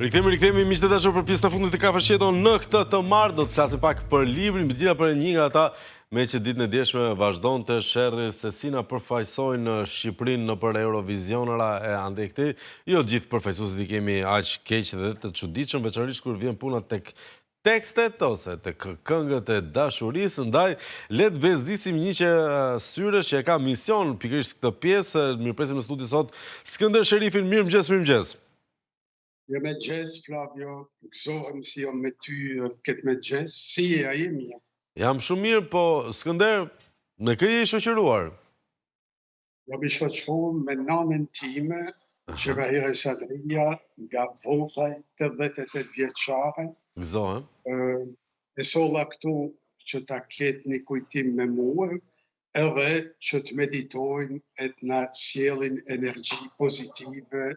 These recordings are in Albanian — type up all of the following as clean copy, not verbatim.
Rikthemi miqtë e dashur për pjesën e fundit të Kafe Sheton në këtë të marrë. Do të flasim pak për librin, mbi gjitha për një nga ata me që ditën e djeshme vazhdonte sherrri se si na përfaqësojnë Shqipërinë nëpër Eurovisionera e andej këtij. Jo të gjithë përfaqësuesit i kemi aq keq dhe të çuditshëm, veçanërisht kur vjen puna tek tekstet ose tek këngët e dashurisë, ndaj le të bezdisim një që syresh që e ka mision pikërisht këtë pjesë. Mirëpresim në studio sot Skënder Sherifin. Mirëmëngjes, mirëmëngjes. Mirëmëngjes, Flavio, gëzohem si jam me ty këtë mëngjes, si e a jemi? Jam shumë mirë, po Skënder, me kë je i shoqëruar? Jam i shoqëruar me nanën time, Gjevahire Sadria, nga Vollaj, 88 vjeçare. Gëzohem. E solla këtu që ta ketë një kujtim me mua, edhe që të meditojnë e të na sjellin energji pozitive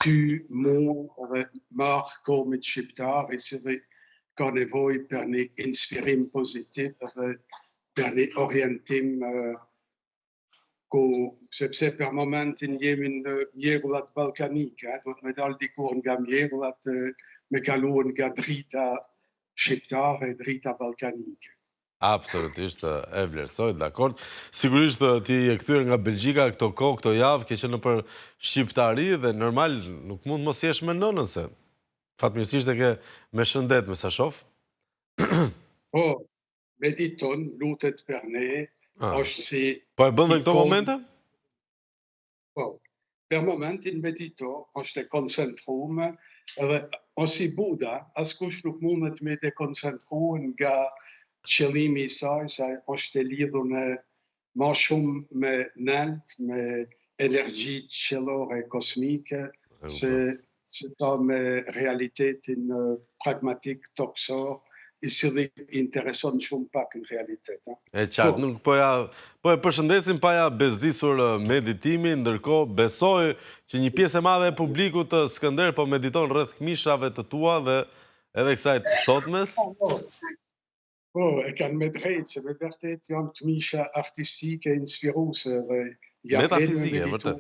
ty, mua dhe marrë komit shqiptar, i cili ka nevojë për një inspirim pozitiv dhe për një orientim sepse për momentin jemi në mjegullat balkanike, do të me dalë dikur nga mjegullat me kaluar nga drita shqiptare, drita balkanike. Absolutisht e vlerësoj, dakord. Sigurisht ti je kthyer nga Belgjika këto kohë, këto javë, ke qenë nëpër shqiptari dhe normal nuk mund mos jesh me nënën se fatmirësisht e ke me shëndet, me sa shoh. Po, mediton, lutet për ne, është si... Po e bën dhe këto momente? Po, për momentin medito, është e koncentrume, edhe ose i Buda, askush nuk mundet me dekoncentru nga qëllimi i saj, sa është e lidhur në ma shumë me nënt, me energji qellore kosmike, se ta me realitetin pragmatik toksor, i cili intereson shumë pak në realitet. E qartë, nuk po e përshëndesim pa ja bezdisur meditimin, ndërkohë besoj që një pjesë e madhe e publikut të Skënder po mediton rreth këmishave të tua dhe edhe kësaj të sotmes. Po, e kanë me drejtë, se me vërtet janë këmisha artistike, inspiruese dhe metafizike, vërtet.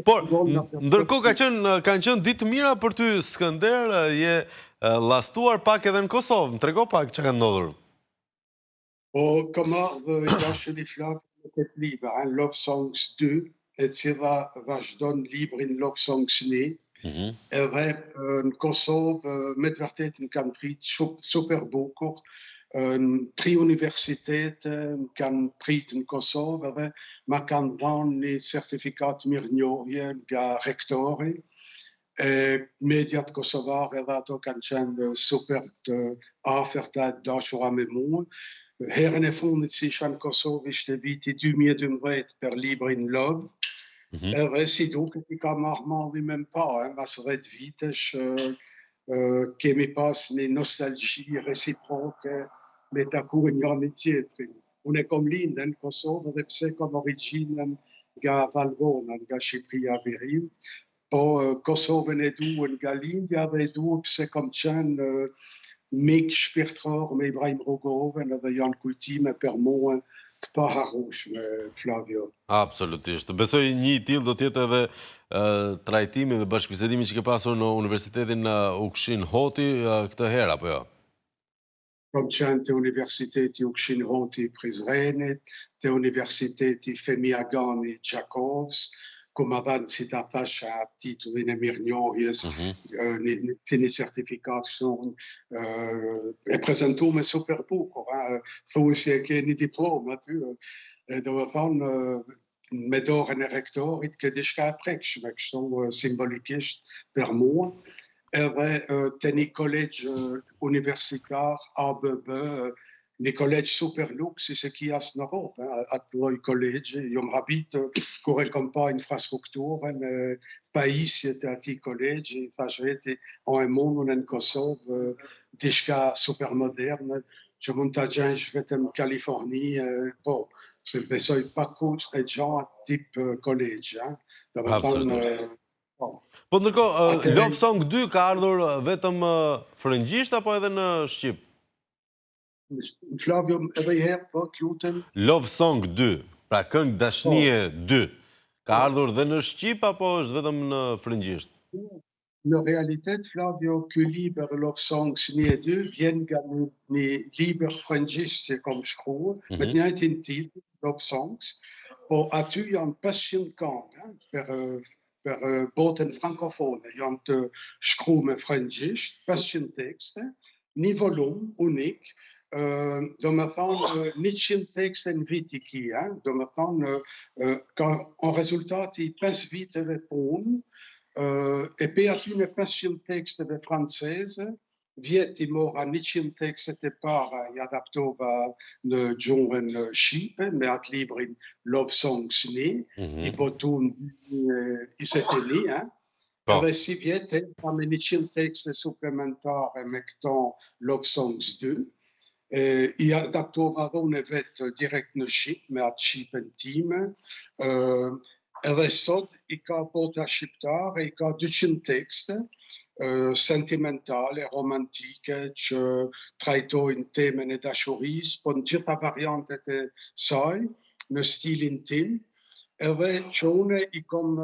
Por, ndërkohë kanë qenë ditë mira për ty, Skënder, je llastuar pak edhe në Kosovë. Më trego pak që ka ndodhur. Po, kam ardhë i dashur i Flavio me këtë libër, Love Songs 2, e cila vazhdon librin Love Songs 1, edhe në Kosovë me të vërtet në kanë prit super bukur. Në 3 universitete kanë prit në Kosovë dhe ma kanë dhanë një certifikat mirënjohje nga rektori. Mediat kosovare dhe ato kanë qenë super të afërta, dashura me mua. Herën e fundit si isha në Kosovë ishte viti 2012 për librin Love. Edhe si duket i ka marrë malli me mpa, mas 10 vitesh kemi pas një nostalgji reciproke me taku njëri tjetrin. Unë e kom lindën në Kosovë dhe pse kom origjinën nga Valvona, nga Shqipëria Veriut, po Kosovën e duan nga lindja dhe e duan pse kom qenë mik shpirtëror me Ibrahim Rogovën edhe janë kujtime për mua të paharrueshme, Flavio. Absolutisht. Besoj një i tillë do të jetë edhe trajtimi dhe bashkëbisedimi që ke pasur në Universitetin Ukshin Hoti këtë herë, apo jo? Kom qenë të Universiteti Ukshin Hoti Prizrenit, të Universiteti Femi Agani Gjakovs, ku ma dhanë si ta thasha titullin e mirënjohjes, një certifikat e prezentu me super bukur, thuaj si e ke një diplom aty, do e thonë me dorën e rektorit ke diçka e prekshme, kështu simbolikisht për mua, edhe të një kolegj universitar ABB, një kolegj super luks, si se ki asë në Europë, atë loj kolegj, jo më habit, kur e kom pa infrastrukturën, pajisjet e ati kolegj, i thash veti, o e mundun e në Kosovë, dishka super moderne, që mund të gjenjsh vetëm Kaliforni, po, se besoj pakut e gjatë tip kolegj, Absolutisht. Po ndërkohë, Love Song 2 ka ardhur vetëm frëngjisht apo edhe në Shqip? Flavio, edhe i herë, po, lutem. Love Song 2, pra këngë dashnie 2, ka ardhur dhe në Shqip apo është vetëm në frëngjisht? në realitet, Flavio, ky libër Love Songs 1 e 2 vjen nga një libër frëngjisht që kom shkruar, me të njëjtin titël, Love Songs, po aty janë 500 këngë për botën frankofone, janë të shkruar me frëngjisht, 500 tekste, një volum unik, do me thonë 100 tekste në vit I kia, do me thonë ka en rezultati 5 viteve punë, e pe aty në 500 teksteve franceze, vjet I mora 100 tekstet e para, I adaptova në gjuhën shqipe, me atë librin Love Songs 1, I botun I seteni, edhe si vjet e ka me 100 tekste suplementare me këto Love Songs 2, I adaptova dhe unë vetë direkt në Shqip, me atë Shqipen time, edhe sot I ka bota shqiptare, I ka 200 tekste, sentimentale, romantike, që trajtojnë temën e dashurisë, po në gjitha variantet e saj, në stilin tim, edhe që une I kom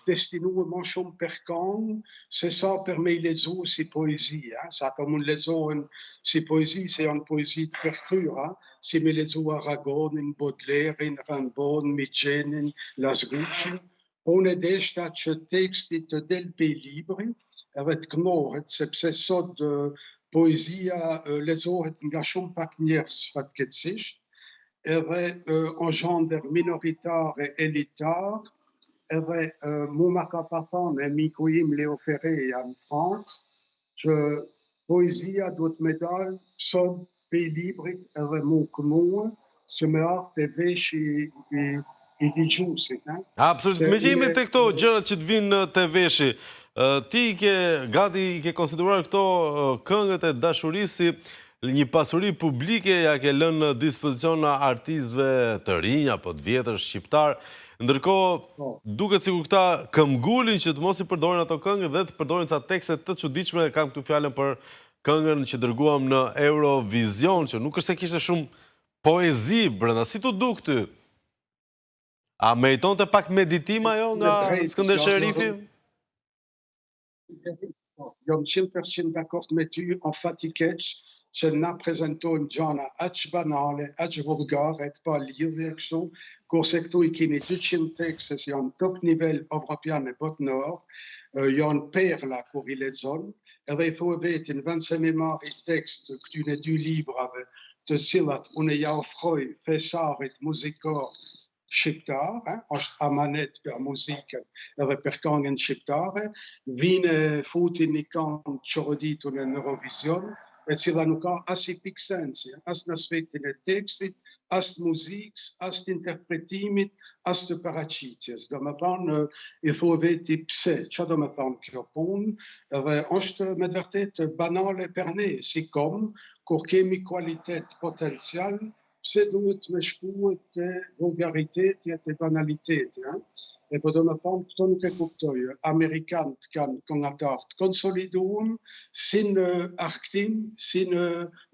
destinuar më shumë për këngë, se sa për me I lexu si poezi, sa për mund lexohen si poezi, se janë poezi të përkryra, si me lexu Aragonin, Baudelairein, Rimbaudin, Michenin, Lasgucci, po une deshta që teksti të del pe libri, edhe të kënohet, sepse sot poezia lexohet nga shumë pak njerëz fatkeqësisht, edhe en gender minoritar e elitar, edhe mu ma ka pa thonë e miku im Leo Ferreira në Francë, që poezia duhet me dalë sot pe librit edhe mu këmua, që me art e vesh I digjusit. Absolut, me që jemi të këto gjërat që të vinë të veshi, ti gati I ke konsideruar këto këngët e dashurisë si një pasuri publike ja ke lënë në dispozicion në artistëve të rinj apo të vjetër shqiptar, ndërkohë duket sikur këta këmbgulin që të mos I përdorin ato këngë dhe të përdorin ca tekste të çuditshme, kam këtu fjalën për këngën që dërguam në Eurovision, që nuk është se kishte shumë poezi brenda. Si tu duk ty? A meritonte pak meditim ajo nga Skënder Sherifi? Jam 100% dakord me ty, enfatikeq, që na prezentojnë gjana aq banale, aq vulgare, të pa lidhje kështu, kurse këtu I keni 200 tekste që janë top nivel evropian e botënor, janë perla kur I lexon, edhe I thua vetin, vend se me marri tekst këtyne 2 librave, të cilat unë ja ofroj thesarit muzikor shqiptar, është amanet për muzikën edhe për këngën shqiptare, vine futin një këngë çoroditur në Eurovision, e cila nuk ka as I piksensi, as në aspektin e tekstit, as të muzikës, as të interpretimit, as të paraqitjes. Do me thonë, I thua veti pse, që do me thonë kjo punë, edhe është me të vërtet banale për ne, si kom, kur kemi kualitet potencial, pse duhet me shkuet të vulgariteti e të banaliteti. E po do me thonë, këto nuk e kuptoj. Amerikanët kanë këngëtar të konsoliduar, si në argtim, si në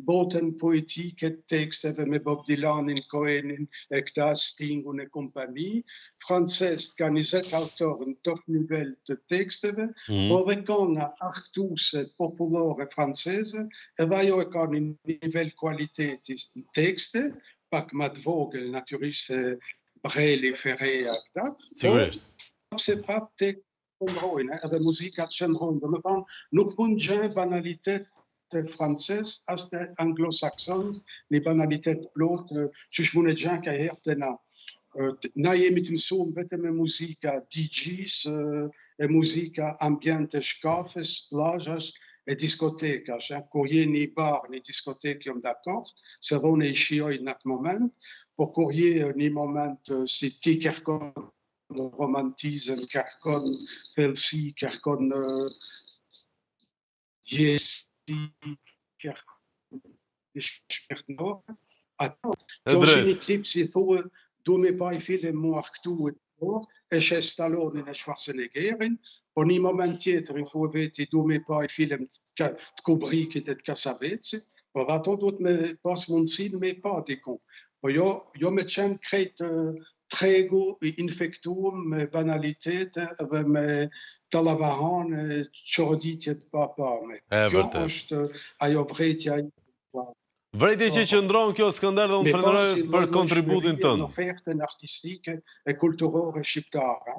botën poetike të teksteve me Bob Dylanin, Cohenin, e këta Stingun e kompani. Francesët kanë 20 autorë në top nivel të teksteve, po dhe kënga argtuse popullore franceze, edhe ajo e ka një nivel kualiteti në tekste, pak më të vogël, natyrisht se Breli, Ferreira, këta. Sigurisht. Se prap të këndrojnë, edhe muzikat që ndrojnë. Do me thonë, nuk mund gjë banalitet të francez, as të anglo-sakson, një banalitet plot, që shmune gjë ka herë të na. Na jemi të mësuar vetëm me muzika DJs, e muzika ambiente shkafes, plazhash, e diskotekash. Kur jeni I bar, një diskotek jom dakord, se dhone I shijoj në atë moment, po kur je një moment si ti kërkon romantizëm, kërkon thellësi, kërkon gjesti, kërkon shpirtënore, ato, kjo është një tip si thua, du me pa I film mu arktu e shes Stallonin e Schwarzeneggerin, po një moment tjetër I thua veti du me pa I film të Kubrickit e të Cassavetsit, po dhe ato duhet me pas mundësin me pa dikun. Po jo me qenë krejt tregu I infektuar me banalitete dhe me Talavahan, çoroditje të papame. E Kjo vërtet. është ajo vretja ime. Vërejtje që qëndron kjo Skënder dhe unë Me falenderoj pasi për kontributin në tënd. ofertën artistike e kulturore shqiptare.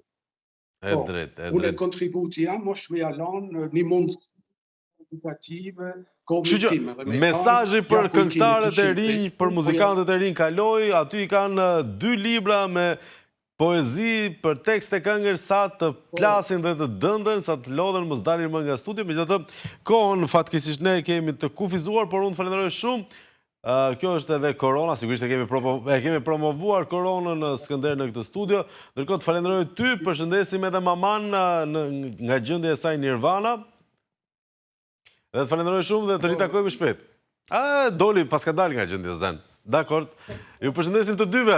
E drejt, e Unë drejt. kontributi jam është me jalan një mundësi edukative, Kështu që komunitime. mesazhi për këngëtarët e rinj, për muzikantët e rinj kaloi, aty i kanë 2 libra me poezi për tekste këngësh sa të plasin dhe të dëndën, sa të lodhen mos dalin më nga studio. Megjithatë, kohën fatkeqësisht ne kemi të kufizuar, por unë falenderoj shumë. Kjo është edhe korona, sigurisht e kemi promovuar koronën në Skënder në këtë studio. Ndërkohë të falenderoj ty, përshëndesim edhe maman nga gjendja e saj Nirvana. Dhe të falenderoj shumë dhe të ritakojmë shpejt. Doli, pas ka dalë nga gjendja zen. Dakord. Ju përshëndesim të dyve.